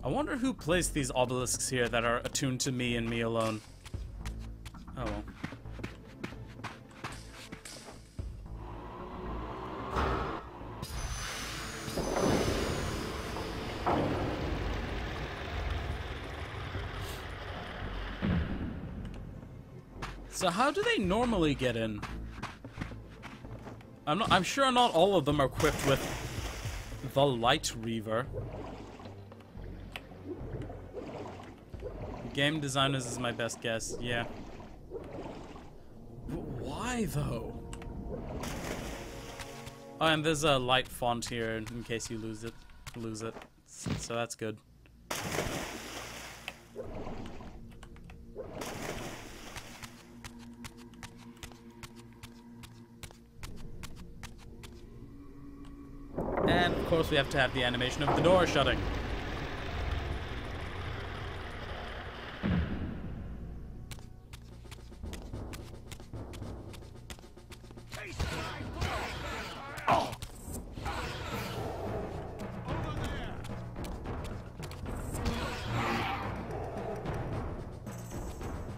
I wonder who placed these obelisks here that are attuned to me and me alone. Oh well. So how do they normally get in? I'm sure not all of them are equipped with the Light Reaver. Game designers is my best guess, yeah. But why though? Oh, and there's a light font here in case you lose it. So that's good. And of course we have to have the animation of the door shutting.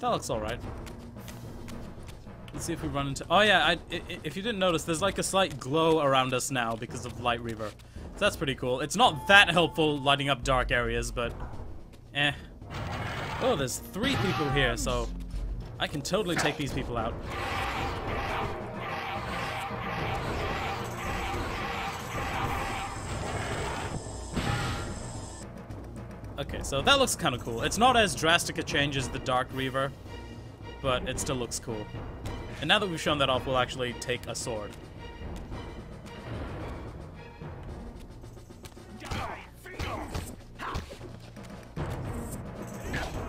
That looks alright. Let's see if we run into... Oh yeah, if you didn't notice, there's like a slight glow around us now because of Light Reaver. So that's pretty cool. It's not that helpful lighting up dark areas, but... eh. Oh, there's 3 people here, so... I can totally take these people out. Okay, so that looks kind of cool. It's not as drastic a change as the Dark Reaver, but it still looks cool. And now that we've shown that off, we'll actually take a sword.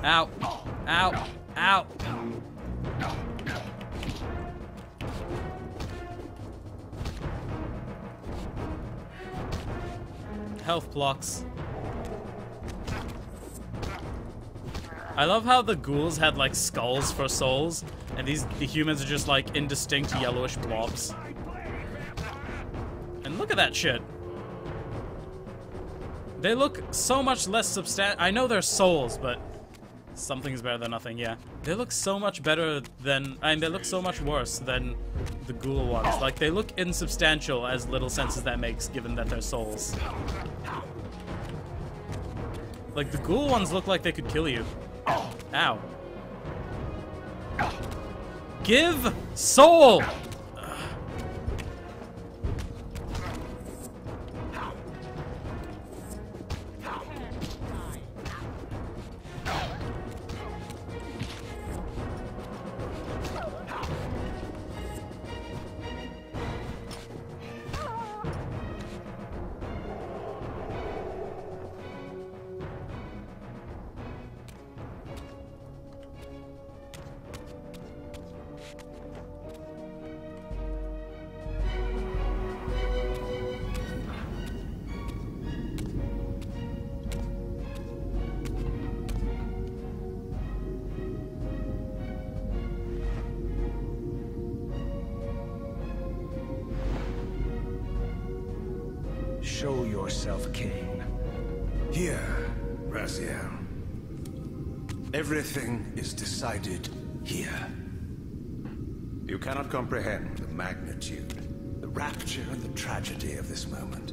Ow! Ow! Ow! Health blocks. I love how the ghouls had like skulls for souls, and the humans are just like indistinct yellowish blobs. And look at that shit. They look so much less substantial. I know they're souls, but something's better than nothing, yeah. They look so much better than, I mean, they look so much worse than the ghoul ones. Like, they look insubstantial, as little sense as that makes, given that they're souls. Like, the ghoul ones look like they could kill you. Ow. Give soul! Show yourself, Kain. Here, Raziel. Everything is decided here. You cannot comprehend the magnitude, the rapture and the tragedy of this moment.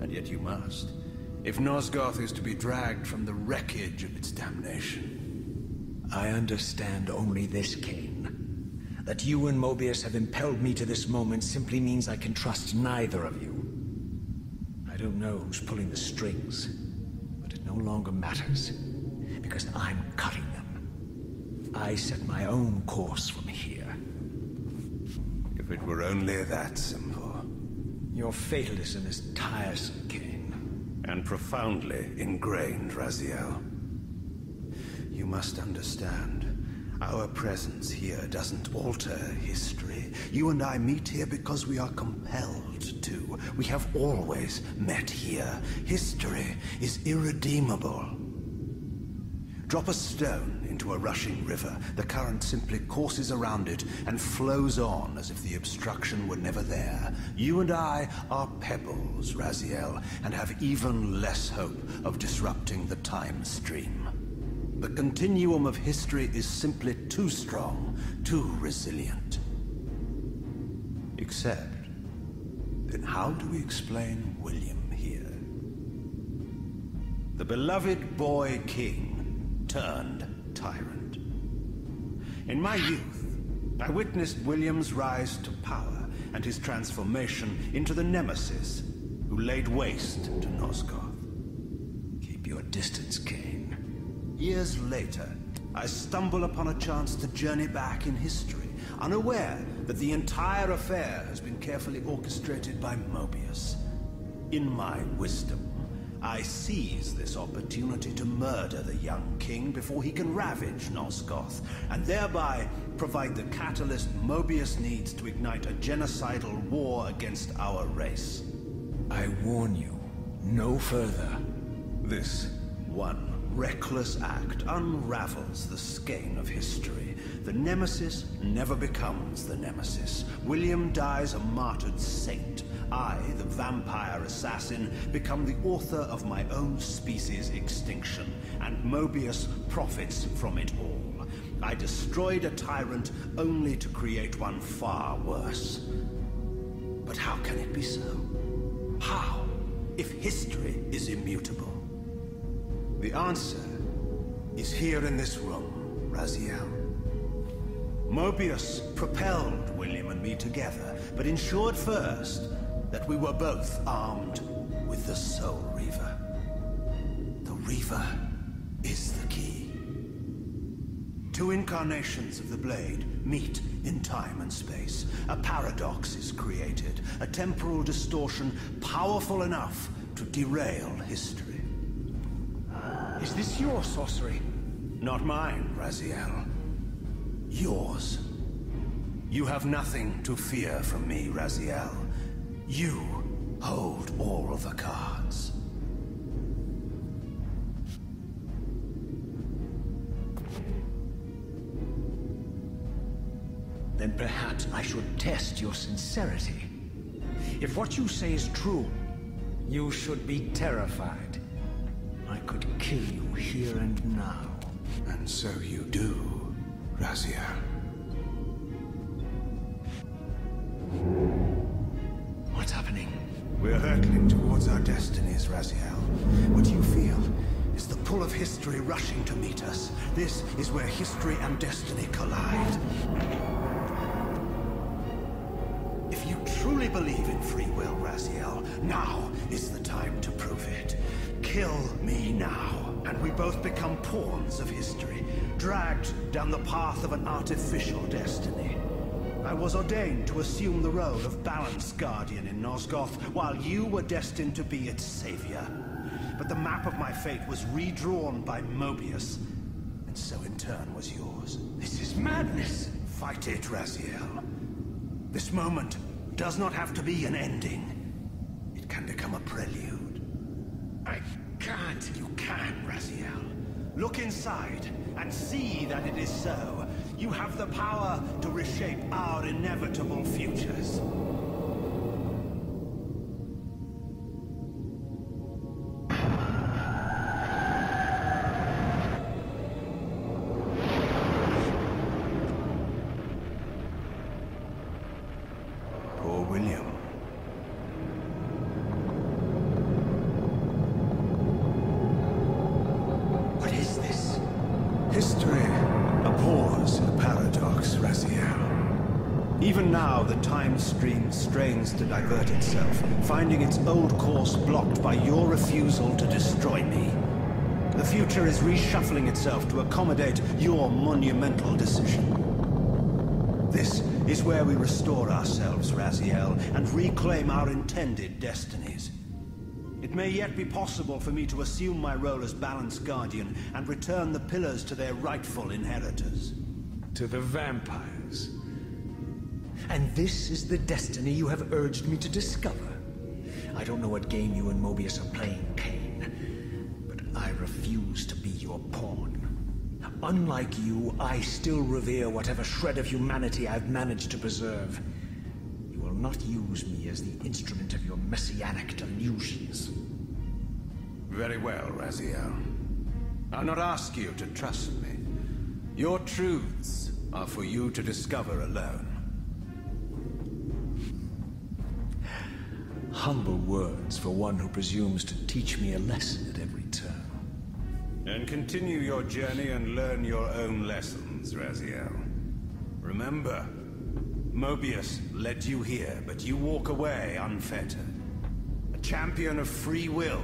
And yet you must, if Nosgoth is to be dragged from the wreckage of its damnation. I understand only this, Kain. That you and Mobius have impelled me to this moment simply means I can trust neither of you. I don't know who's pulling the strings, but it no longer matters, because I'm cutting them. I set my own course from here. If it were only that simple. Your fatalism is tiresome, Kain. And profoundly ingrained, Raziel. You must understand, our presence here doesn't alter history. You and I meet here because we are compelled to. We have always met here. History is irredeemable. Drop a stone into a rushing river. The current simply courses around it and flows on as if the obstruction were never there. You and I are pebbles, Raziel, and have even less hope of disrupting the time stream. The continuum of history is simply too strong, too resilient. Except, then how do we explain William here? The beloved boy king turned tyrant. In my youth, I witnessed William's rise to power and his transformation into the nemesis who laid waste to Nosgoth. Keep your distance, Kain. Years later, I stumble upon a chance to journey back in history, unaware that the entire affair has been carefully orchestrated by Mobius. In my wisdom, I seize this opportunity to murder the young king before he can ravage Nosgoth, and thereby provide the catalyst Mobius needs to ignite a genocidal war against our race. I warn you, no further. This one reckless act unravels the skein of history. The nemesis never becomes the nemesis. William dies a martyred saint. I, the vampire assassin, become the author of my own species' extinction, and Mobius profits from it all. I destroyed a tyrant only to create one far worse. But how can it be so? How, if history is immutable? The answer is here in this room, Raziel. Mobius propelled William and me together, but ensured first that we were both armed with the Soul Reaver. The Reaver is the key. Two incarnations of the blade meet in time and space. A paradox is created, a temporal distortion powerful enough to derail history. Is this your sorcery? Not mine, Raziel. Yours. You have nothing to fear from me, Raziel. You hold all of the cards. Then perhaps I should test your sincerity. If what you say is true, you should be terrified. I could kill you here and now. And so you do, Raziel. What's happening? We're hurtling towards our destinies, Raziel. What you feel is the pull of history rushing to meet us. This is where history and destiny collide. If you truly believe in free will, Raziel, now is the time to prove it. Kill me now, and we both become pawns of history, dragged down the path of an artificial destiny. I was ordained to assume the role of Balance Guardian in Nosgoth, while you were destined to be its savior. But the map of my fate was redrawn by Mobius, and so in turn was yours. This is madness! Fight it, Raziel. This moment does not have to be an ending. It can become a prelude. I can't. You can, Raziel. Look inside and see that it is so. You have the power to reshape our inevitable futures. Poor William. What is this? History abhors a paradox, Raziel. Even now, the time stream strains to divert itself, finding its old course blocked by your refusal to destroy me. The future is reshuffling itself to accommodate your monumental decision. This is where we restore ourselves, Raziel, and reclaim our intended destinies. It may yet be possible for me to assume my role as Balance Guardian and return the pillars to their rightful inheritors. To the vampires. And this is the destiny you have urged me to discover. I don't know what game you and Mobius are playing, Kain, but I refuse to be your pawn. Unlike you, I still revere whatever shred of humanity I've managed to preserve. You will not use me as the instrument of your messianic delusions. Very well, Raziel. I'll not ask you to trust me. Your truths are for you to discover alone. Humble words for one who presumes to teach me a lesson at every turn. Then continue your journey and learn your own lessons, Raziel. Remember, Mobius led you here, but you walk away unfettered. A champion of free will,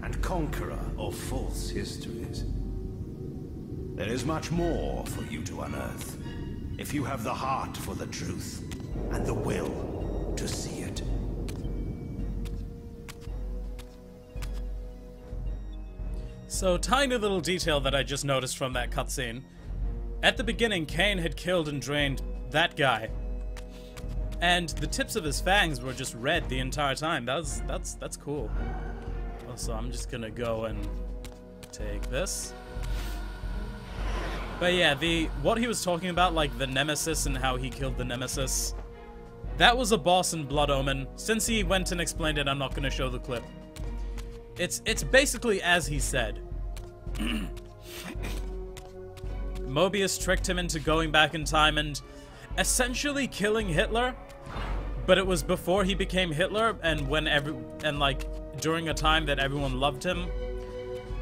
and conqueror of false histories. There is much more for you to unearth, if you have the heart for the truth, and the will to see it. So, tiny little detail that I just noticed from that cutscene. At the beginning, Kain had killed and drained that guy. And the tips of his fangs were just red the entire time. That's cool. Also, I'm just gonna go and take this. But yeah, what he was talking about, like the Nemesis and how he killed the Nemesis, that was a boss in Blood Omen. Since he went and explained it, I'm not gonna show the clip. It's basically as he said. Mobius tricked him into going back in time and essentially killing Hitler, but it was before he became Hitler and during a time that everyone loved him.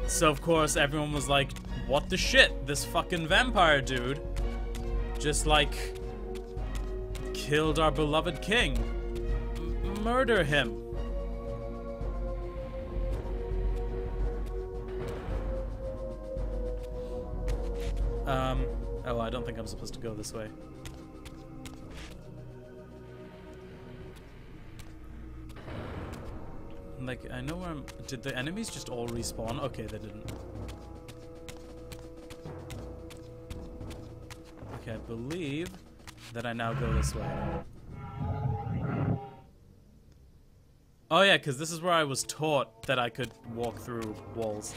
So of course everyone was like, what the shit? This fucking vampire dude just like killed our beloved king. Murder him. Oh, I don't think I'm supposed to go this way. Like, I know where I'm... Did the enemies just all respawn? Okay, they didn't. Okay, I believe that I now go this way. Oh yeah, because this is where I was taught that I could walk through walls.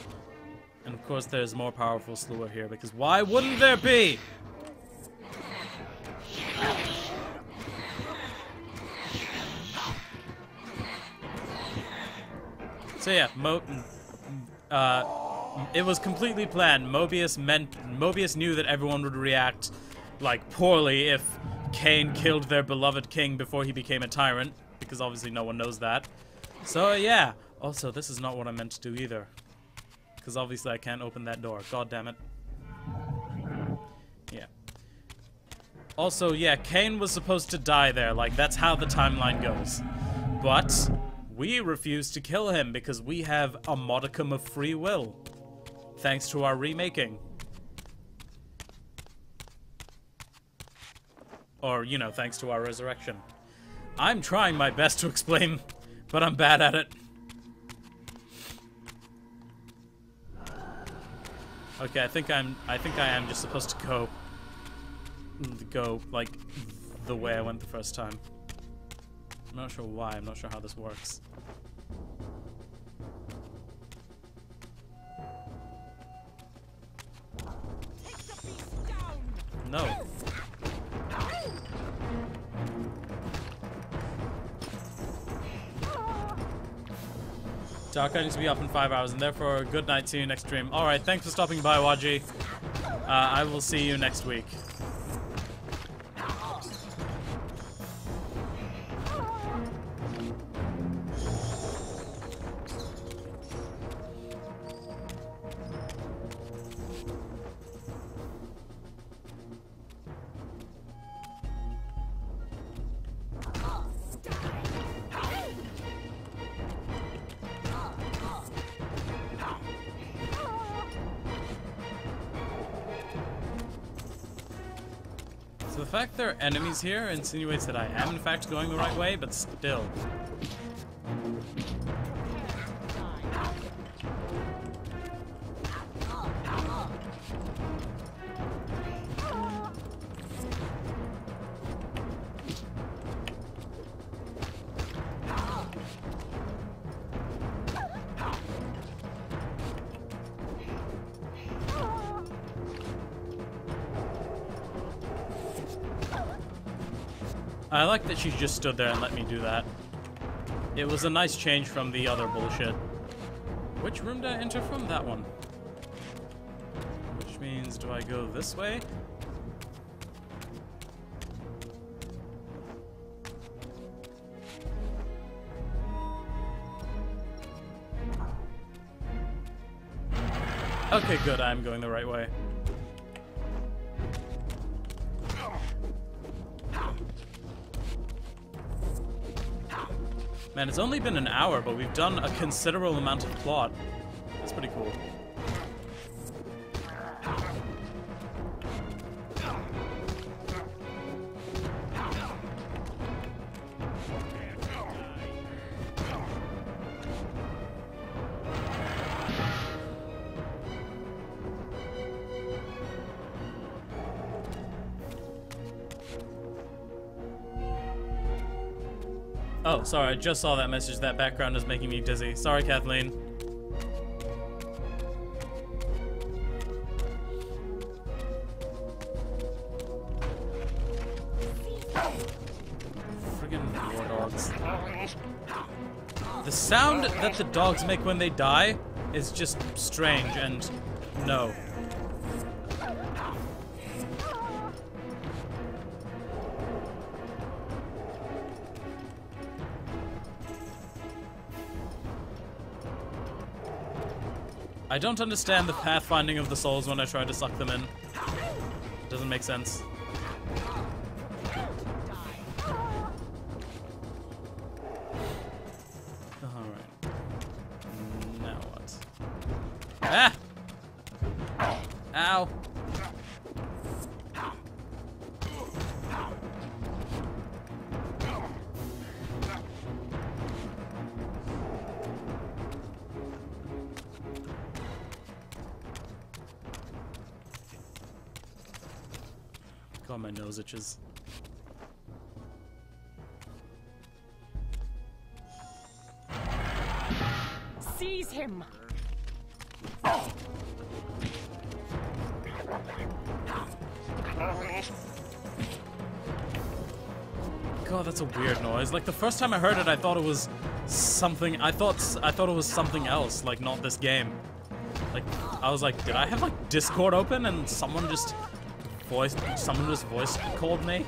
And of course there's more powerful slewer here, because why wouldn't there be? So yeah, it was completely planned. Mobius knew that everyone would react, like, poorly if Kain killed their beloved king before he became a tyrant, because obviously no one knows that. So yeah, also this is not what I meant to do either. Because obviously I can't open that door. God damn it. Yeah. Also, yeah, Kain was supposed to die there. Like, that's how the timeline goes. But we refuse to kill him because we have a modicum of free will. Thanks to our remaking. Or, you know, thanks to our resurrection. I'm trying my best to explain, but I'm bad at it. Okay, I think I am just supposed to go like the way I went the first time. I'm not sure why. I'm not sure how this works. No. Dark, I need to be up in 5 hours, and therefore, good night. See you next stream. Alright, thanks for stopping by, Waji. I will see you next week. So the fact there are enemies here insinuates that I am in fact going the right way, but still. I like that she just stood there and let me do that. It was a nice change from the other bullshit. Which room did I enter from? That one. Which means, do I go this way? Okay, good, I'm going the right way. Man, it's only been an hour, but we've done a considerable amount of plot. That's pretty cool. Oh, sorry, I just saw that message. That background is making me dizzy. Sorry, Kathleen. Friggin' war dogs. The sound that the dogs make when they die is just strange and no. I don't understand the pathfinding of the souls when I try to suck them in. It doesn't make sense. Alright. Now what? Ah! Ow! God, my nose itches. Seize him! God, that's a weird noise. Like the first time I heard it, I thought it was something. I thought it was something else, like not this game. Like I was like, did I have like Discord open and someone just voice called me?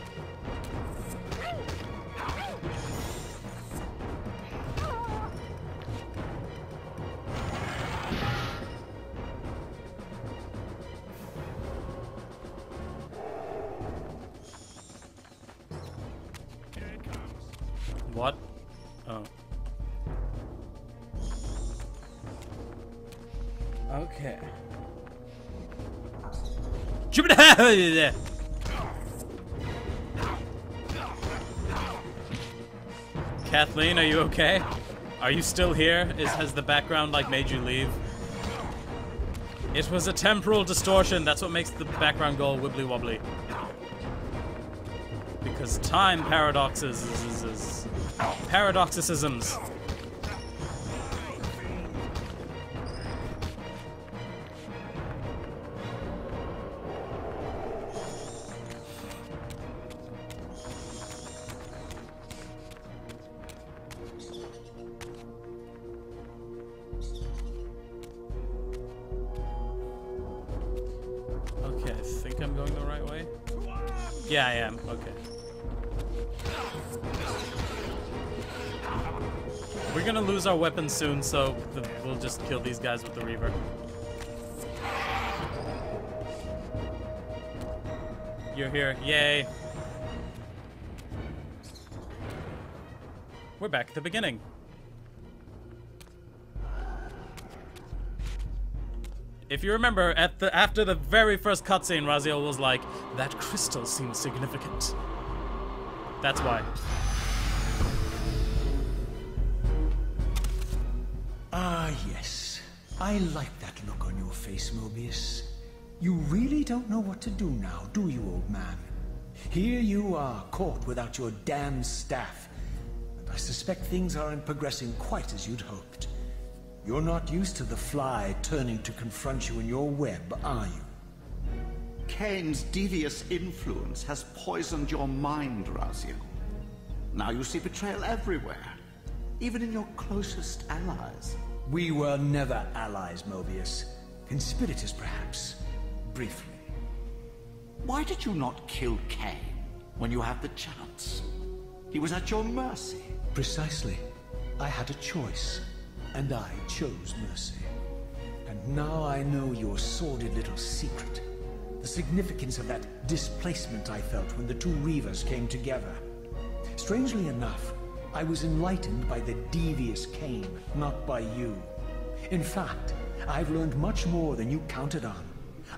What? Oh. Okay. Kathleen, are you okay? Are you still here? Has the background like made you leave? It was a temporal distortion. That's what makes the background go wibbly wobbly. Because time paradoxes paradoxicisms. Okay, I think I'm going the right way. Yeah, I am. Okay. We're gonna lose our weapons soon, so we'll just kill these guys with the Reaver. You're here. Yay. We're back at the beginning. If you remember, after the very first cutscene, Raziel was like, "That crystal seems significant." That's why. Ah, yes. I like that look on your face, Mobius. You really don't know what to do now, do you, old man? Here you are, caught without your damn staff. And I suspect things aren't progressing quite as you'd hoped. You're not used to the fly turning to confront you in your web, are you? Kain's devious influence has poisoned your mind, Raziel. Now you see betrayal everywhere, even in your closest allies. We were never allies, Mobius. Conspirators, perhaps. Briefly. Why did you not kill Kain when you had the chance? He was at your mercy. Precisely. I had a choice, and I chose mercy. And now I know your sordid little secret. The significance of that displacement I felt when the two Reavers came together. Strangely enough, I was enlightened by the devious Kain, not by you. In fact, I've learned much more than you counted on.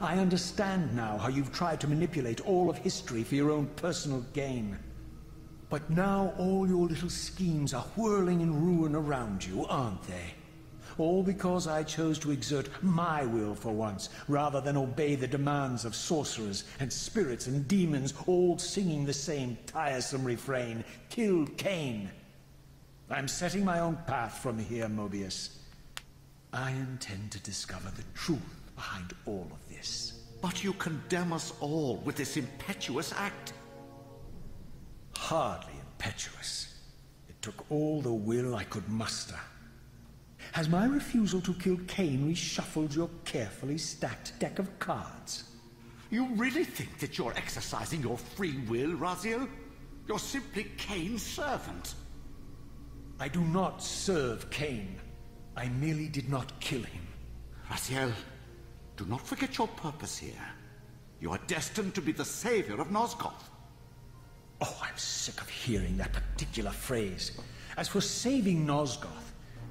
I understand now how you've tried to manipulate all of history for your own personal gain. But now all your little schemes are whirling in ruin around you, aren't they? All because I chose to exert my will for once, rather than obey the demands of sorcerers and spirits and demons, all singing the same tiresome refrain, "Kill Kain." I'm setting my own path from here, Mobius. I intend to discover the truth behind all of this. But you condemn us all with this impetuous act. Hardly impetuous. It took all the will I could muster. Has my refusal to kill Kain reshuffled your carefully stacked deck of cards? You really think that you're exercising your free will, Raziel? You're simply Kain's servant. I do not serve Kain. I merely did not kill him. Raziel, do not forget your purpose here. You are destined to be the savior of Nosgoth. Oh, I'm sick of hearing that particular phrase. As for saving Nosgoth,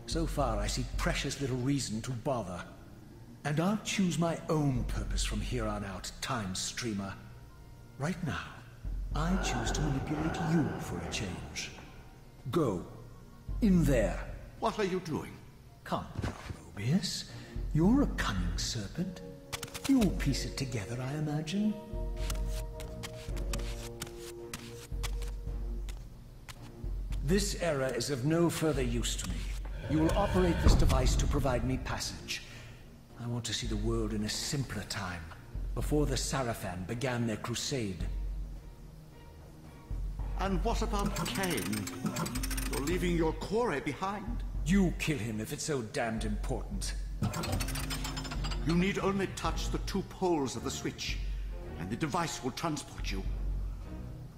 so far I see precious little reason to bother. And I'll choose my own purpose from here on out, Time Streamer. Right now, I choose to manipulate you for a change. Go. In there. What are you doing? Come now, Mobius. You're a cunning serpent. You'll piece it together, I imagine. This error is of no further use to me. You will operate this device to provide me passage. I want to see the world in a simpler time, before the Sarafan began their crusade. And what about Kain? You're leaving your quarry behind. You kill him if it's so damned important. You need only touch the two poles of the switch, and the device will transport you.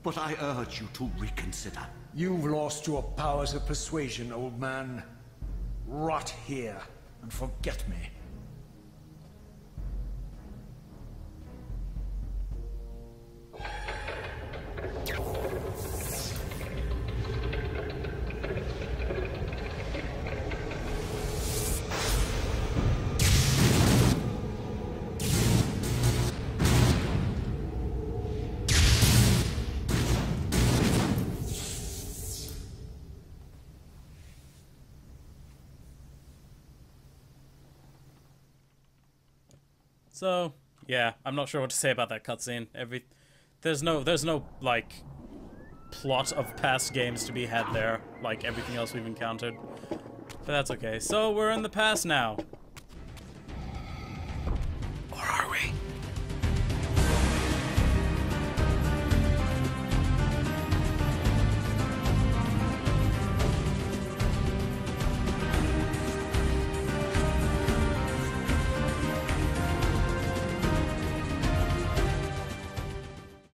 But I urge you to reconsider. You've lost your powers of persuasion, old man. Rot here and forget me. So, yeah, I'm not sure what to say about that cutscene. There's no, like, plot of past games to be had there, like everything else we've encountered. But that's okay. So, we're in the past now.